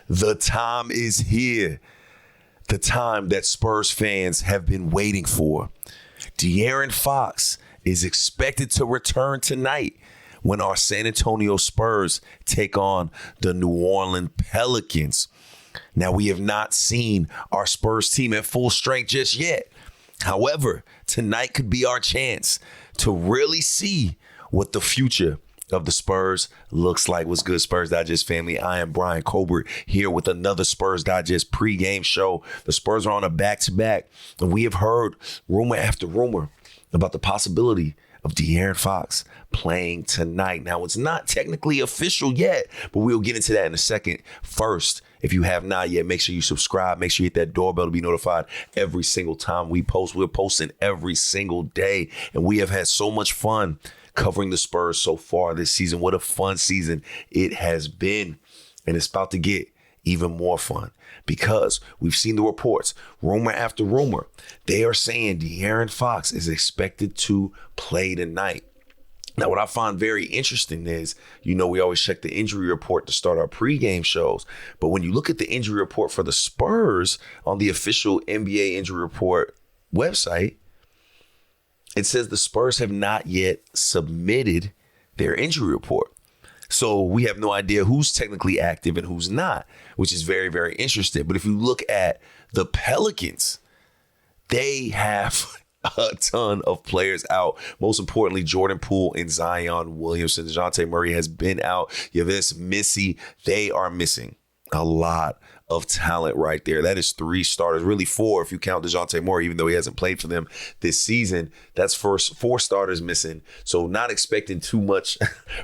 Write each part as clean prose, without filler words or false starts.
The time is here. The time that Spurs fans have been waiting for. De'Aaron Fox is expected to return tonight when our San Antonio Spurs take on the New Orleans Pelicans. Now, we have not seen our Spurs team at full strength just yet. However, tonight could be our chance to really see what the future of the Spurs looks like. What's good, Spurs Digest family? I am Bryan Colbert here with another Spurs Digest pregame show. The Spurs are on a back-to-back, and we have heard rumor after rumor about the possibility of De'Aaron Fox playing tonight. Now, it's not technically official yet, but we'll get into that in a second. First, if you have not yet, make sure you subscribe. Make sure you hit that doorbell to be notified every single time we post. We're posting every single day, and we have had so much fun covering the Spurs so far this season. What a fun season it has been, and it's about to get even more fun because we've seen the reports, rumor after rumor. They are saying De'Aaron Fox is expected to play tonight. Now, what I find very interesting is, we always check the injury report to start our pregame shows. But when you look at the injury report for the Spurs on the official NBA injury report website, it says the Spurs have not yet submitted their injury report. So we have no idea who's technically active and who's not, which is very, very interesting. But if you look at the Pelicans, they have a ton of players out. Most importantly, Jordan Poole and Zion Williamson. DeJounte Murray has been out. Yavis Missy. They are missing a lot of talent right there. That is 3 starters, really 4 if you count DeJounte Murray, even though he hasn't played for them this season. That's 4 starters missing. So not expecting too much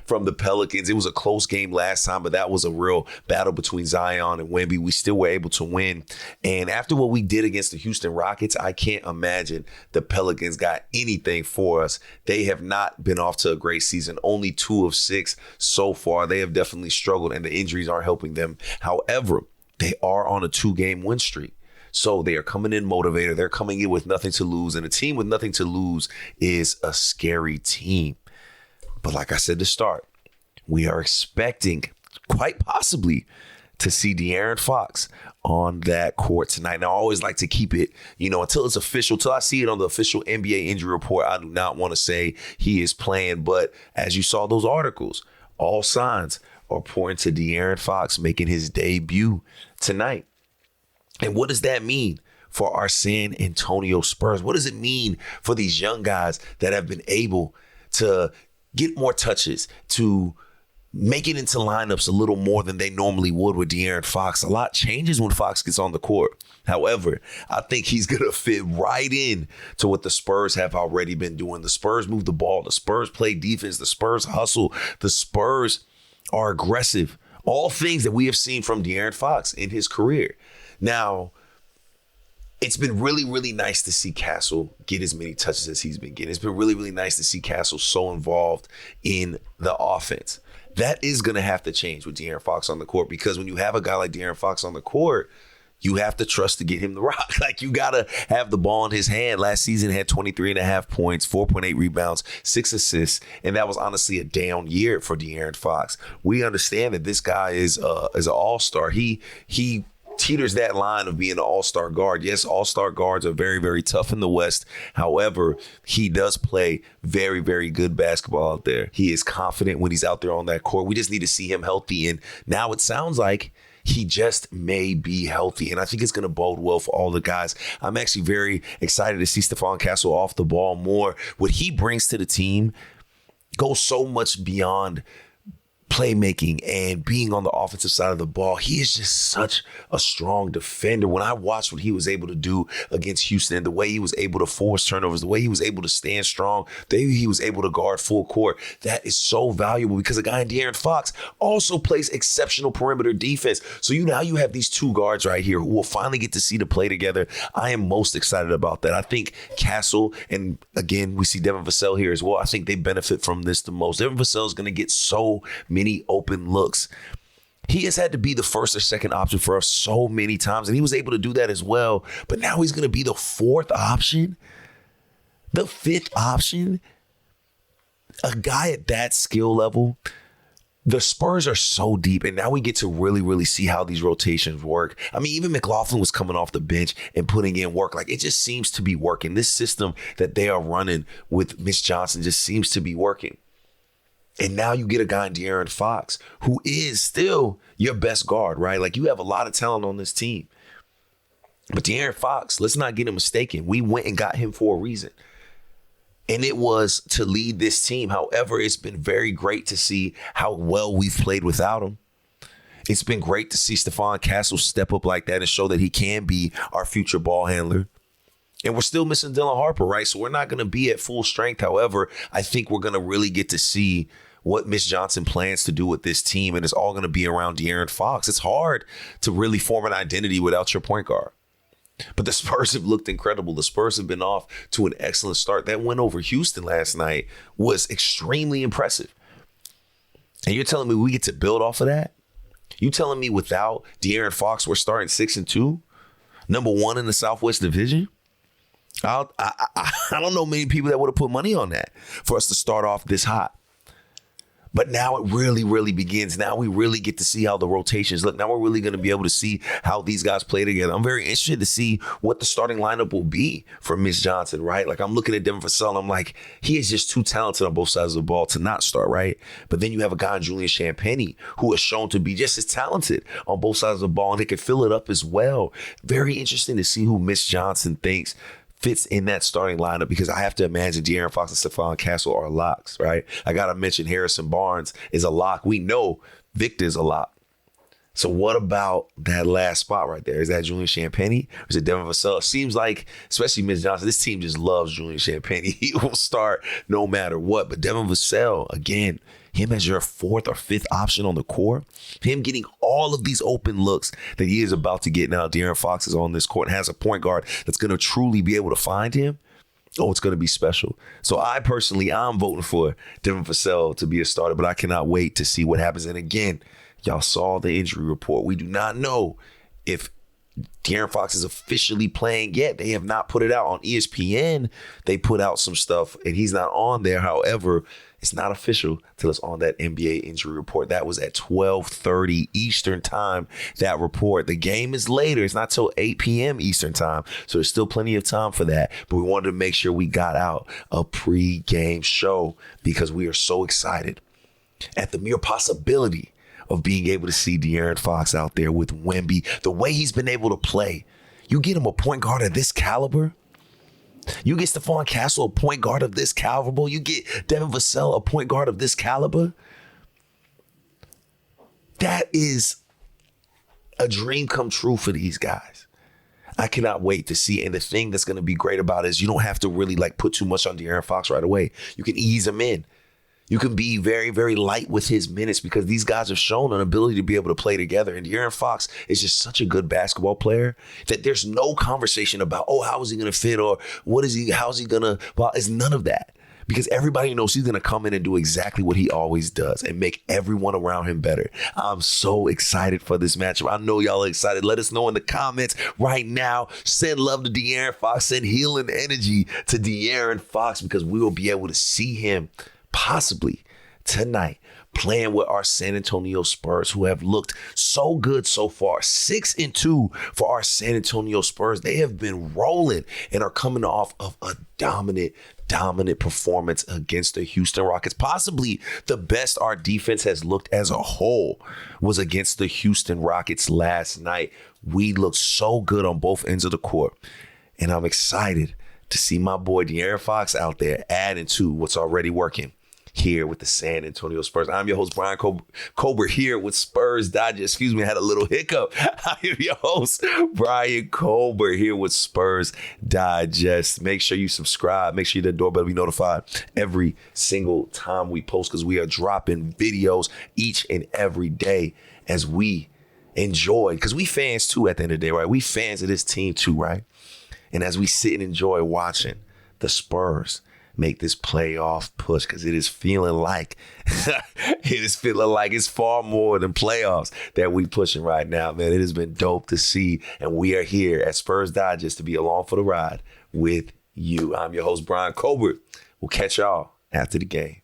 from the Pelicans. It was a close game last time, but that was a real battle between Zion and Wemby. We still were able to win. And after what we did against the Houston Rockets, I can't imagine the Pelicans got anything for us. They have not been off to a great season. Only 2 of 6 so far. They have definitely struggled, and the injuries aren't helping them. However, they are on a 2-game win streak. So they are coming in motivated. They're coming in with nothing to lose. And a team with nothing to lose is a scary team. But like I said to start, we are expecting quite possibly to see De'Aaron Fox on that court tonight. Now, I always like to keep it, until it's official, till I see it on the official NBA injury report. I do not want to say he is playing. But as you saw those articles, all signs are pointing to De'Aaron Fox making his debut tonight. And what does that mean for our San Antonio Spurs? What does it mean for these young guys that have been able to get more touches, to make it into lineups a little more than they normally would with De'Aaron Fox? A lot changes when Fox gets on the court. However, I think he's going to fit right in to what the Spurs have already been doing. The Spurs move the ball. The Spurs play defense. The Spurs hustle. The Spurs are aggressive. All things that we have seen from De'Aaron Fox in his career. Now, it's been really, really nice to see Castle get as many touches as he's been getting. It's been really, really nice to see Castle so involved in the offense. That is going to have to change with De'Aaron Fox on the court, because when you have a guy like De'Aaron Fox on the court, you have to trust to get him the rock. Like, you got to have the ball in his hand. Last season had 23.5 points, 4.8 rebounds, 6 assists, and that was honestly a down year for De'Aaron Fox. We understand that this guy is an all-star. He teeters that line of being an all-star guard. Yes, all-star guards are very, very tough in the West. However, he does play very, very good basketball out there. He is confident when he's out there on that court. We just need to see him healthy, and now it sounds like he just may be healthy, and I think it's going to bode well for all the guys. I'm actually very excited to see Stephon Castle off the ball more. What he brings to the team goes so much beyond playmaking and being on the offensive side of the ball. He is just such a strong defender. When I watched what he was able to do against Houston, the way he was able to force turnovers, the way he was able to stand strong, the way he was able to guard full court, that is so valuable, because a guy in De'Aaron Fox also plays exceptional perimeter defense. So now you have these 2 guards right here who will finally get to see the play together. I am most excited about that. I think Castle, and again, we see Devin Vassell here as well, I think they benefit from this the most. Devin Vassell is going to get so many open looks. He has had to be the first or second option for us so many times, and he was able to do that as well. But now he's going to be the 4th option, the 5th option. A guy at that skill level The Spurs are so deep, and now we get to really, really see how these rotations work. I mean, even McLaughlin was coming off the bench and putting in work. Like, it just seems to be working. This system that they are running with Mitch Johnson just seems to be working. And now you get a guy in De'Aaron Fox, who is still your best guard, right? Like, you have a lot of talent on this team. But De'Aaron Fox, let's not get him mistaken. We went and got him for a reason. And it was to lead this team. However, it's been very great to see how well we've played without him. It's been great to see Stephon Castle step up like that and show that he can be our future ball handler. And we're still missing Dylan Harper, right? So we're not going to be at full strength. However, I think we're going to really get to see what Mitch Johnson plans to do with this team. And it's all going to be around De'Aaron Fox. It's hard to really form an identity without your point guard. But the Spurs have looked incredible. The Spurs have been off to an excellent start. That win over Houston last night was extremely impressive. And you're telling me we get to build off of that? You telling me without De'Aaron Fox, we're starting 6-2, number 1 in the Southwest Division? I don't know many people that would have put money on that for us to start off this hot. But now it really, really begins. Now we really get to see how the rotations look. Now we're really going to be able to see how these guys play together. I'm very interested to see what the starting lineup will be for Mitch Johnson, right? Like, I'm looking at Devin Vassell. I'm like, he is just too talented on both sides of the ball to not start, right? But then you have a guy in Julian Champagnie who is shown to be just as talented on both sides of the ball, and he can fill it up as well. Very interesting to see who Mitch Johnson thinks fits in that starting lineup, because I have to imagine De'Aaron Fox and Stephon Castle are locks, right? I got to mention Harrison Barnes is a lock. We know Victor is a lock. So what about that last spot right there? Is that Julian Champagnie or is it Devin Vassell? It seems like, especially Mitch Johnson, this team just loves Julian Champagnie. He will start no matter what. But Devin Vassell, again, him as your 4th or 5th option on the court, him getting all of these open looks that he is about to get now. De'Aaron Fox is on this court and has a point guard that's going to truly be able to find him. Oh, it's going to be special. So I'm voting for Devin Vassell to be a starter, but I cannot wait to see what happens. And again, y'all saw the injury report. We do not know if De'Aaron Fox is officially playing yet. They have not put it out on ESPN. They put out some stuff and he's not on there. However, it's not official till it's on that NBA injury report. That was at 12:30 Eastern time, that report. The game is later. It's not till 8 p.m. Eastern time. So there's still plenty of time for that. But we wanted to make sure we got out a pre-game show because we are so excited at the mere possibility of being able to see De'Aaron Fox out there with Wemby. The way he's been able to play. You get him a point guard of this caliber. You get Stephon Castle, a point guard of this caliber. You get Devin Vassell, a point guard of this caliber. That is a dream come true for these guys. I cannot wait to see. And the thing that's going to be great about it is you don't have to really put too much on De'Aaron Fox right away. You can ease him in. You can be very, very light with his minutes because these guys have shown an ability to be able to play together. And De'Aaron Fox is just such a good basketball player that there's no conversation about, how is he going to fit or how's he going to, it's none of that. Because everybody knows he's going to come in and do exactly what he always does and make everyone around him better. I'm so excited for this matchup. I know y'all are excited. Let us know in the comments right now. Send love to De'Aaron Fox. Send healing energy to De'Aaron Fox because we will be able to see him possibly tonight playing with our San Antonio Spurs, who have looked so good so far. 6-2 for our San Antonio Spurs. They have been rolling and are coming off of a dominant performance against the Houston Rockets. Possibly the best our defense has looked as a whole was against the Houston Rockets last night. We looked so good on both ends of the court. And I'm excited to see my boy De'Aaron Fox out there adding to what's already working here with the San Antonio Spurs. I'm your host, Bryan Colbert, here with Spurs Digest. Excuse me, I had a little hiccup. I am your host, Bryan Colbert, here with Spurs Digest. Make sure you subscribe. Make sure you hit the doorbell to be notified every single time we post because we are dropping videos each and every day as we enjoy. Because we fans too at the end of the day, right? We fans of this team too, right? And as we sit and enjoy watching the Spurs make this playoff push, because it is feeling like it's far more than playoffs that we pushing right now, man. It has been dope to see, and we are here at Spurs Digest to be along for the ride with you. I'm your host, Bryan Colbert. We'll catch y'all after the game.